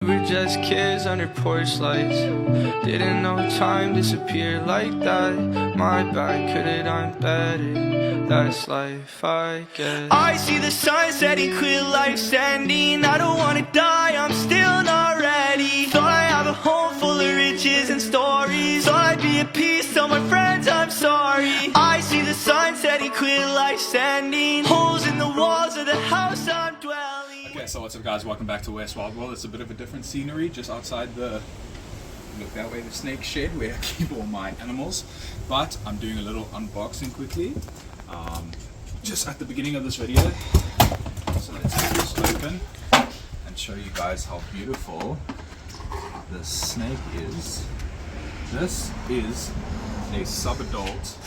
We're just kids under porch lights. Didn't know time disappeared like that. My bad, could've done better. That's life, I guess. I see the sun setting, clear life standing. I don't wanna die, I'm still not ready. Thought I have a home full of riches and stories. Thought I'd be at peace, tell my friends I'm sorry. I see the sun setting, clear life standing. Holes in the walls of the house I'm dwelling. Okay, so what's up guys, welcome back to West Wild World. It's a bit of a different scenery just outside the, look that way, the snake shed where I keep all my animals. But I'm doing a little unboxing quickly, just at the beginning of this video. So let's get this open and show you guys how beautiful this snake is. This is a subadult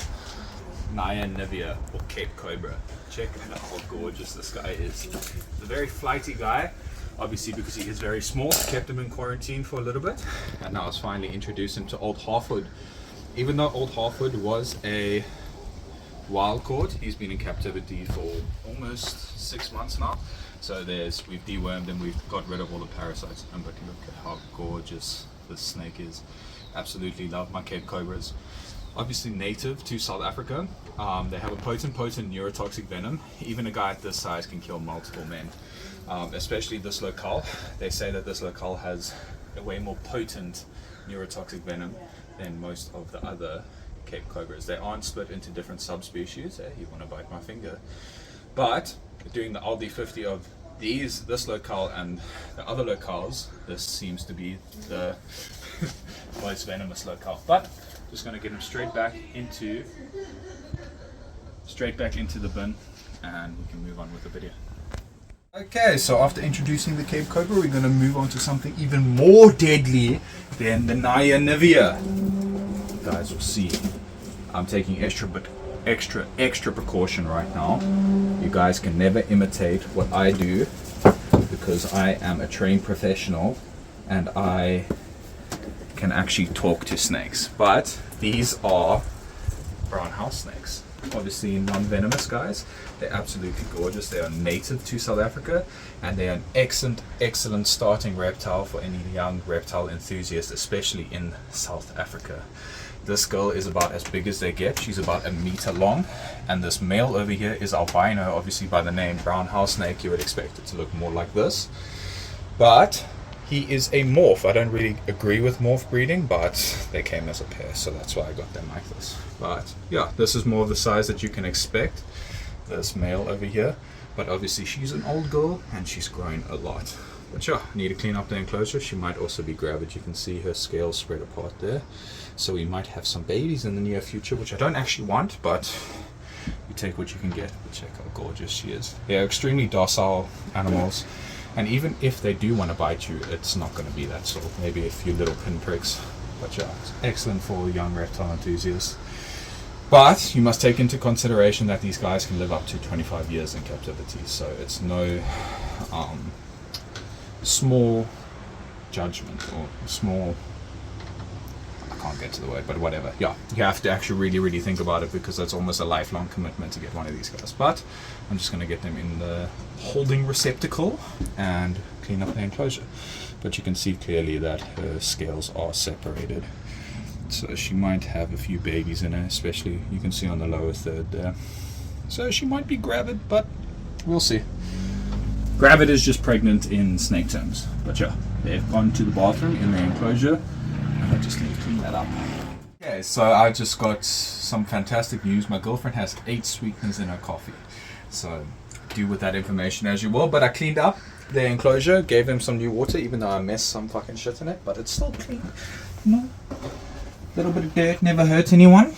Nivea or Cape Cobra. Check out how gorgeous this guy is. He's a very flighty guy, obviously because he is very small. Kept him in quarantine for a little bit, and now I was finally introduced him to Old Harford. Even though Old Harford was a wild caught, he's been in captivity for almost 6 months now. So we've dewormed him, we've got rid of all the parasites, and but look at how gorgeous this snake is. Absolutely love my Cape Cobras. Obviously native to South Africa. They have a potent neurotoxic venom. Even a guy at this size can kill multiple men, especially this locale. They say that this locale has a way more potent neurotoxic venom than most of the other Cape Cobras. They aren't split into different subspecies. You want to bite my finger. But doing the LD50 of this locale and the other locales, this seems to be the most venomous locale. But just going to get him straight back into the bin, and we can move on with the video. Okay, so after introducing the Cape Cobra, we're going to move on to something even more deadly than the Nivea. You guys will see. I'm taking extra precaution right now. You guys can never imitate what I do, because I am a trained professional and I can actually talk to snakes. But these are brown house snakes, obviously non-venomous guys. They're absolutely gorgeous. They are native to South Africa, and they are an excellent starting reptile for any young reptile enthusiast, especially in South Africa. This girl is about as big as they get. She's about 1 meter long, and this male over here is albino. Obviously by the name brown house snake, you would expect it to look more like this, but he is a morph. I don't really agree with morph breeding, but they came as a pair, so that's why I got them like this. But yeah, this is more of the size that you can expect, this male over here. But obviously she's an old girl and she's grown a lot. But yeah, I need to clean up the enclosure. She might also be gravid. You can see her scales spread apart there. So we might have some babies in the near future, which I don't actually want, but you take what you can get. But check how gorgeous she is. They're extremely docile animals. And even if they do want to bite you, it's not going to be that sort. Maybe a few little pinpricks. But yeah, it's excellent for young reptile enthusiasts. But you must take into consideration that these guys can live up to 25 years in captivity. So it's no small judgment or small, I can't get to the word, but whatever. Yeah, you have to actually really think about it, because that's almost a lifelong commitment to get one of these guys. But I'm just going to get them in the holding receptacle and clean up the enclosure. But you can see clearly that her scales are separated, so she might have a few babies in her, especially you can see on the lower third there. So she might be gravid, but we'll see. Gravid is just pregnant in snake terms. But yeah, they've gone to the bathroom in the enclosure, and I just need to clean that up. Okay, so I just got some fantastic news. My girlfriend has 8 sweeteners in her coffee. So do with that information as you will. But I cleaned up the enclosure, gave them some new water, even though I messed some fucking shit in it. But it's still clean. No, little bit of dirt never hurt anyone.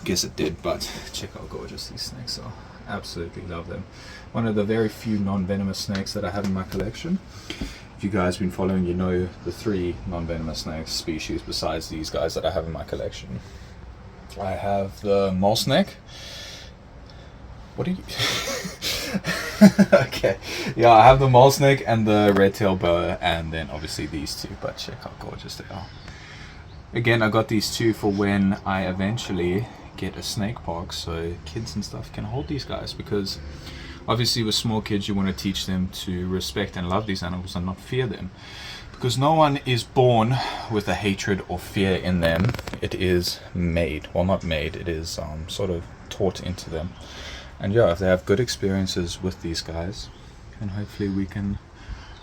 Guess it did, but check how gorgeous these snakes are. Absolutely love them. One of the very few non-venomous snakes that I have in my collection. If you guys have been following, you know the 3 non-venomous snake species besides these guys that I have in my collection. I have the mole snake. What are you? Okay. Yeah, I have the mole snake and the red-tailed boa, and then obviously these 2, but check how gorgeous they are. Again, I got these 2 for when I eventually get a snake park, so kids and stuff can hold these guys, because obviously with small kids you want to teach them to respect and love these animals and not fear them, because no one is born with a hatred or fear in them. It is made, well, not made, it is sort of taught into them. And yeah, if they have good experiences with these guys, then hopefully we can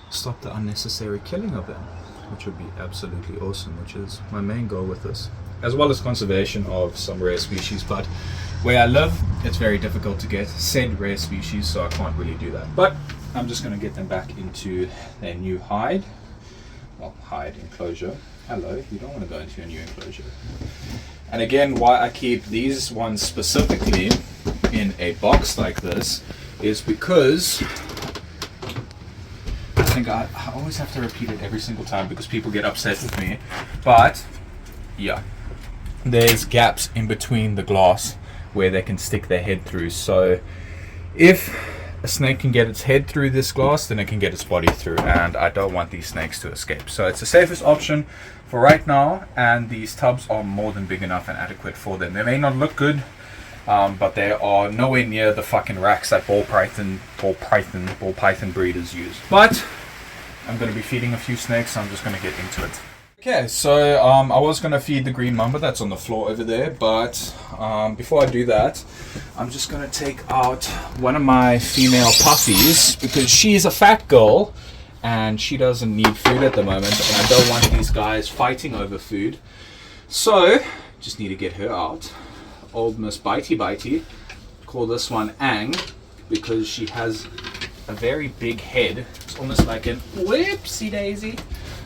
stop the unnecessary killing of them, which would be absolutely awesome, which is my main goal with this, as well as conservation of some rare species. But where I live, it's very difficult to get said rare species, so I can't really do that. But I'm just going to get them back into their new hide enclosure. Hello, you don't want to go into a new enclosure. And again, why I keep these ones specifically in a box like this is because I think I always have to repeat it every single time because people get upset with me. But yeah, there's gaps in between the glass where they can stick their head through. So if a snake can get its head through this glass, then it can get its body through, and I don't want these snakes to escape. So it's the safest option for right now, and these tubs are more than big enough and adequate for them. They may not look good, but they are nowhere near the fucking racks that ball python breeders use. But I'm going to be feeding a few snakes, so I'm just going to get into it. Okay, so I was going to feed the green mamba that's on the floor over there, but before I do that, I'm just going to take out one of my female puppies because she's a fat girl and she doesn't need food at the moment, and I don't want these guys fighting over food. So, just need to get her out. Old Miss Bitey, call this one Ang, because she has a very big head. It's almost like an whoopsie daisy.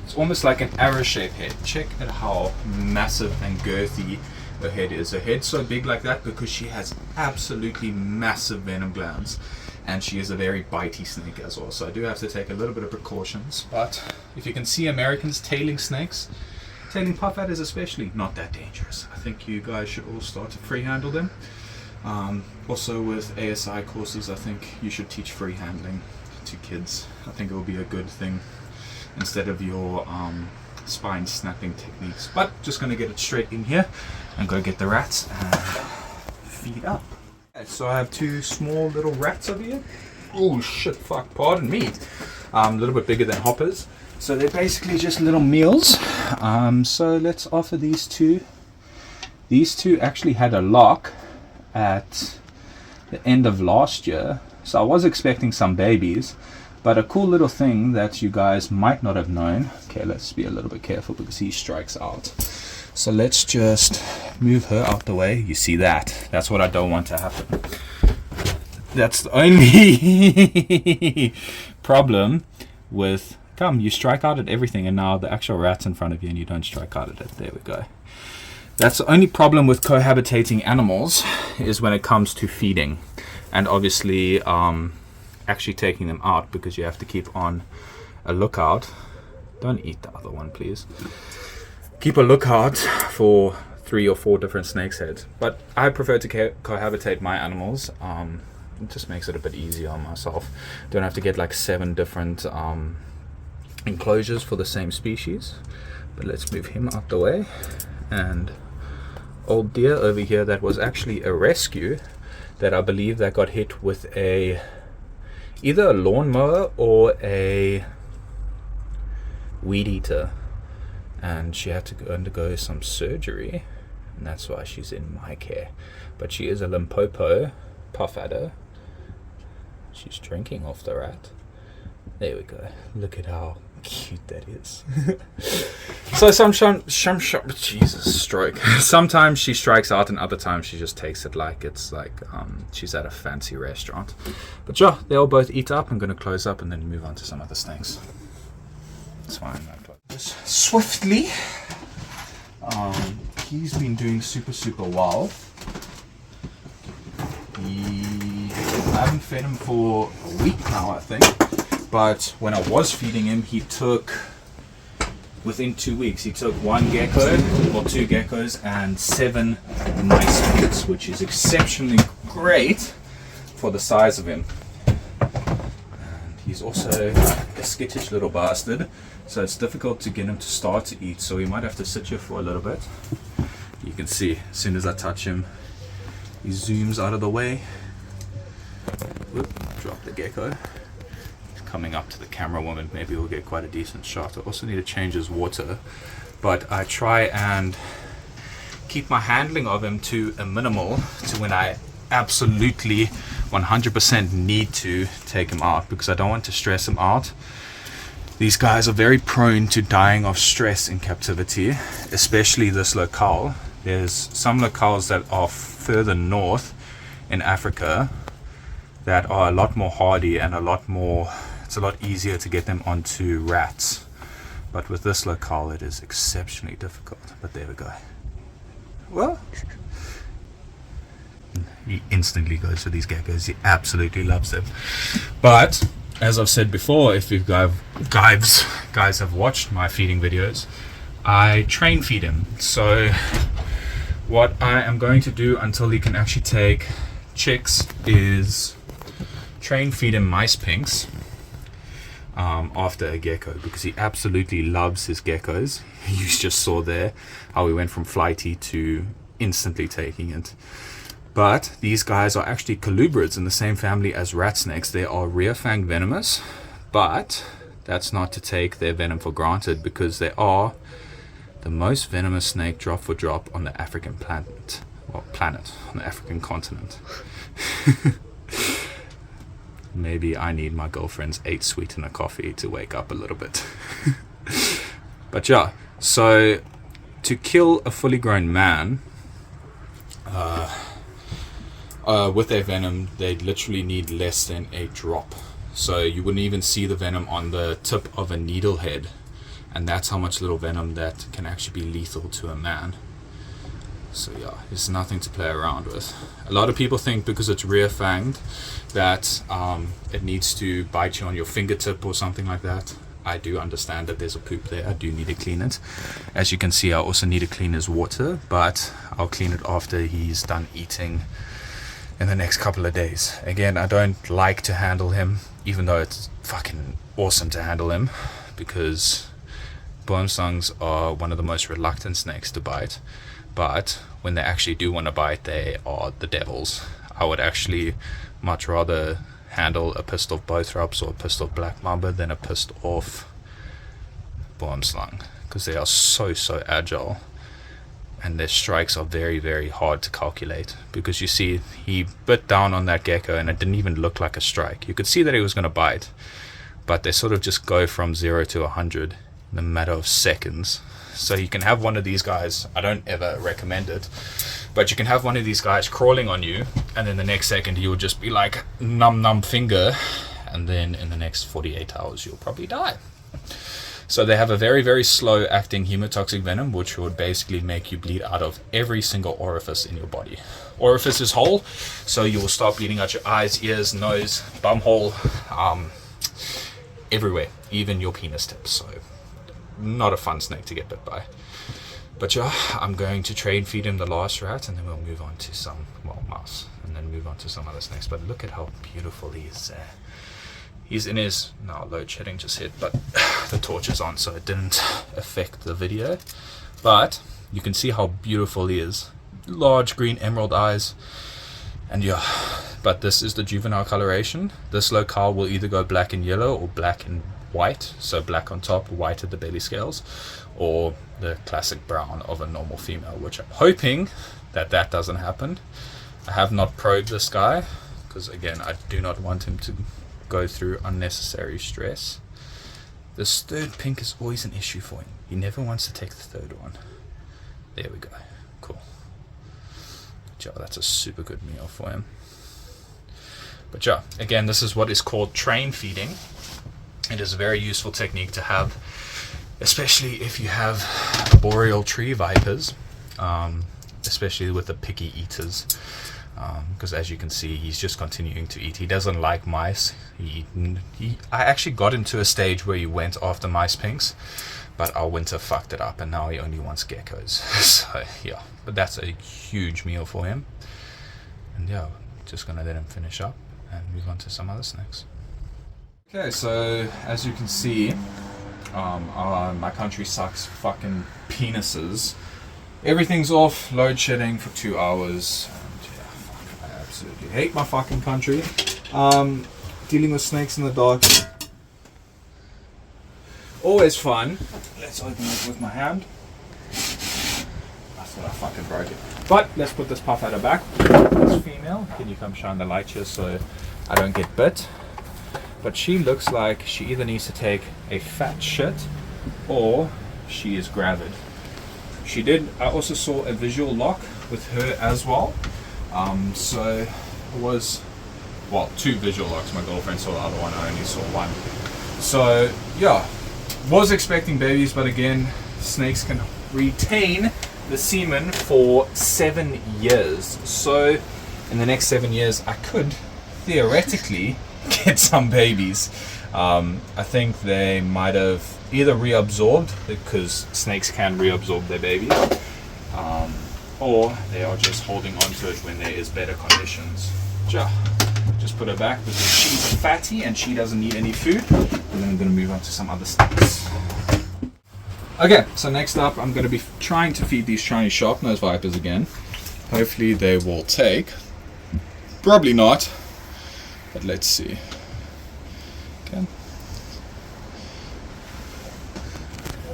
It's almost like an arrow-shaped head. Check out how massive and girthy her head is. Her head's so big like that because she has absolutely massive venom glands, and she is a very bitey snake as well. So I do have to take a little bit of precautions. But if you can see Americans tailing snakes, tailing puff adders especially, not that dangerous. I think you guys should all start to free handle them. Also with ASI courses, I think you should teach free handling to kids. I think it will be a good thing instead of your spine snapping techniques. But just going to get it straight in here and go get the rats and feed up. Okay, so I have two small little rats over here. Oh shit, fuck, pardon me. A little bit bigger than hoppers. So they're basically just little meals. So let's offer these two. These two actually had a lock at the end of last year. So I was expecting some babies. But a cool little thing that you guys might not have known. Okay, let's be a little bit careful because he strikes out. So let's just move her out the way. You see that? That's what I don't want to happen. That's the only problem with... Come, you strike out at everything, and now the actual rat's in front of you and you don't strike out at it. There we go. That's the only problem with cohabitating animals, is when it comes to feeding. And obviously... actually taking them out, because you have to keep on a lookout. Don't eat the other one, please. Keep a lookout for 3 or 4 different snake's heads. But I prefer to cohabitate my animals. It just makes it a bit easier on myself. Don't have to get like 7 different enclosures for the same species. But let's move him out the way. And old deer over here, that was actually a rescue that I believe that got hit with either a lawnmower or a weed eater, and she had to undergo some surgery, and that's why she's in my care. But she is a Limpopo puff adder. She's drinking off the rat. There we go. Look at how cute that is. So Jesus, stroke. Sometimes she strikes out, and other times she just takes it like it's like she's at a fancy restaurant. But yeah, they all both eat up. I'm going to close up and then move on to some other things. It's fine. Just swiftly. He's been doing super well. I haven't fed him for a week now, I think. But when I was feeding him, he took, within 2 weeks, he took 1 gecko, or 2 geckos, and 7 nice meats, which is exceptionally great for the size of him. And he's also a skittish little bastard, so it's difficult to get him to start to eat, so we might have to sit here for a little bit. You can see, as soon as I touch him, he zooms out of the way. Whoop, drop the gecko. coming up to the camera woman, maybe we'll get quite a decent shot. I also need to change his water, but I try and keep my handling of him to a minimal, to when I absolutely 100% need to take him out, because I don't want to stress him out. These guys are very prone to dying of stress in captivity, especially this locale. There's some locales that are further north in Africa that are a lot more hardy and it's a lot easier to get them onto rats. But with this locale it is exceptionally difficult. But there we go. Well, he instantly goes for these geckos. He absolutely loves them. But as I've said before, if you guys have watched my feeding videos, I train feed him. So what I am going to do until he can actually take chicks is train feed him mice pinks after a gecko, because he absolutely loves his geckos. You just saw there how we went from flighty to instantly taking it. But these guys are actually colubrids in the same family as rat snakes. They are rear-fanged venomous, but that's not to take their venom for granted, because they are the most venomous snake drop for drop on the African planet. Well, planet, on the African continent. Maybe I need my girlfriend's 8 sweetener coffee to wake up a little bit. But yeah, so to kill a fully grown man with their venom, they literally need less than a drop. So you wouldn't even see the venom on the tip of a needle head, and that's how much little venom that can actually be lethal to a man. So yeah, it's nothing to play around with. A lot of people think because it's rear-fanged that it needs to bite you on your fingertip or something like that. I do understand that there's a poop there. I do need to clean it. As you can see, I also need to clean his water, but I'll clean it after he's done eating in the next couple of days. Again, I don't like to handle him, even though it's fucking awesome to handle him, because boomslangs are one of the most reluctant snakes to bite. But when they actually do want to bite, they are the devils. I would actually much rather handle a pissed off bothrops or a pissed off black mamba than a pissed off boomslang, because they are so agile, and their strikes are very hard to calculate. Because you see, he bit down on that gecko and it didn't even look like a strike. You could see that he was going to bite, but they sort of just go from 0 to 100 in a matter of seconds. So you can have one of these guys, I don't ever recommend it, but you can have one of these guys crawling on you, and then the next second you'll just be like numb finger, and then in the next 48 hours you'll probably die. So they have a very slow acting hemotoxic venom, which would basically make you bleed out of every single orifice in your body. Orifice is whole, so you will start bleeding out your eyes, ears, nose, bum hole, everywhere, even your penis tips. So not a fun snake to get bit by. But yeah, I'm going to train feed him the last rat, and then we'll move on to some, well, mouse, and then move on to some other snakes. But look at how beautiful he is there. He's in his, no, load shedding just hit, but the torch is on, so it didn't affect the video. But you can see how beautiful he is. Large green emerald eyes, and yeah, but this is the juvenile coloration. This locale will either go black and yellow or black and white, so black on top, white at the belly scales, or the classic brown of a normal female, which I'm hoping that doesn't happen. I have not probed this guy, because again, I do not want him to go through unnecessary stress. This third pink is always an issue for him. He never wants to take the third one. There we go. Cool. Yeah, that's a super good meal for him. But yeah, again, this is what is called train feeding. It is a very useful technique to have, especially if you have arboreal tree vipers, especially with the picky eaters, because as you can see, he's just continuing to eat. He doesn't like mice. I actually got him to a stage where he went after mice pinks, but our winter fucked it up, and now he only wants geckos. So yeah, but that's a huge meal for him. And yeah, just gonna let him finish up and move on to some other snakes. Okay, so as you can see, my country sucks fucking penises. Everything's off, load shedding for 2 hours. And yeah, fuck, I absolutely hate my fucking country. Dealing with snakes in the dark Always fun. Let's open it with my hand. I thought I fucking broke it. But let's put this puff at her back. This female. Can you come shine the light here so I don't get bit? But she looks like she either needs to take a fat shit or she is gravid. I also saw a visual lock with her as well. So it was, well, 2 visual locks. My girlfriend saw the other one, I only saw one. So yeah, was expecting babies, but again, snakes can retain the semen for 7 years. So in the next 7 years, I could theoretically get some babies. I think they might have either reabsorbed, because snakes can reabsorb their babies, or they are just holding on to it when there is better conditions. Just put her back because she's a fatty and she doesn't need any food. And then I'm going to move on to some other snakes. Okay, so next up I'm going to be trying to feed these Chinese sharp-nosed vipers again. Hopefully they will take. Probably not, but let's see. Okay.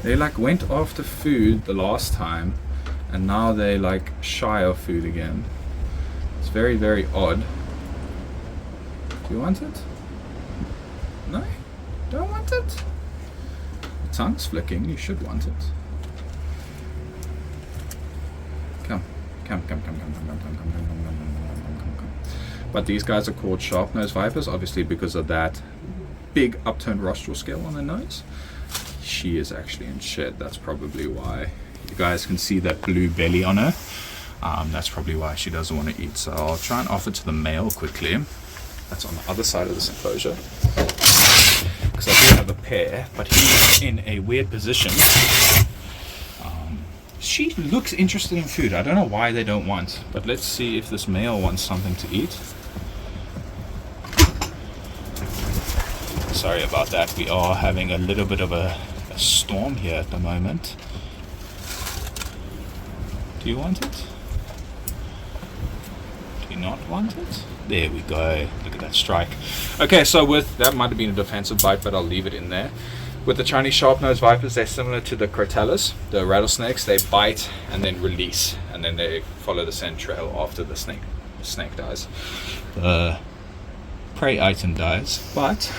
They like went after food the last time and now they like shy of food again. It's very, very odd. Do you want it? No? Don't want it? The tongue's flicking, you should want it. Come. But these guys are called sharp-nosed vipers, obviously because of that big upturned rostral scale on their nose. She is actually in shed, that's probably why. You guys can see that blue belly on her. That's probably why she doesn't want to eat. So I'll try and offer to the male quickly. That's on the other side of this enclosure. Because I do have a pair, but he's in a weird position. She looks interested in food. I don't know why they don't want. But let's see if this male wants something to eat. Sorry about that. We are having a little bit of a storm here at the moment. Do you want it? Do you not want it? There we go. Look at that strike. Okay, so with that might have been a defensive bite, but I'll leave it in there. With the Chinese sharp-nosed vipers, they're similar to the crotalus, the rattlesnakes. They bite and then release, and then they follow the scent trail after the snake dies. The prey item dies, but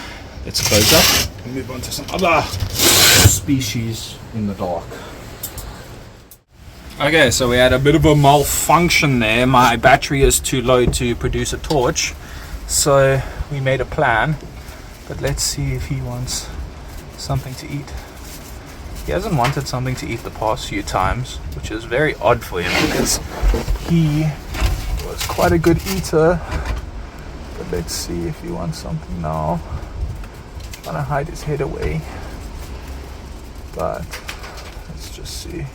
let's close up and move on to some other species in the dark. Okay, so we had a bit of a malfunction there. My battery is too low to produce a torch, so we made a plan. But let's see if he wants something to eat. He hasn't wanted something to eat the past few times, which is very odd for him because he was quite a good eater. But let's see if he wants something now. Trying to hide his head away, but let's just see.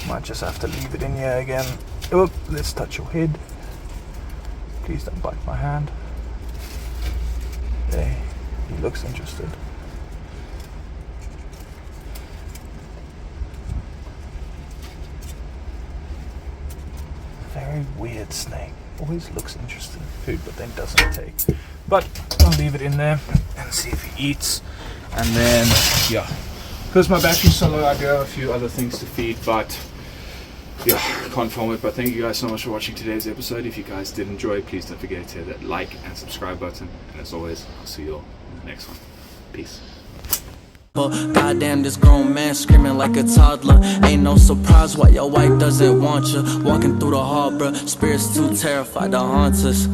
Might just have to leave it in here again. Oh, let's touch your head. Please don't bite my hand. There, he looks interested. Very weird snake. Always looks interested in food, but then doesn't take. But I'll leave it in there and see if he eats. And then, yeah, because my battery's so low, I do have a few other things to feed, but yeah, can't film it. But thank you guys so much for watching today's episode. If you guys did enjoy, please don't forget to hit that like and subscribe button. And as always, I'll see you all in the next one. Peace. Goddamn, this grown man screaming like a toddler. Ain't no surprise why your wife doesn't want you. Walking through the hall, bruh, spirits too terrified to haunt us.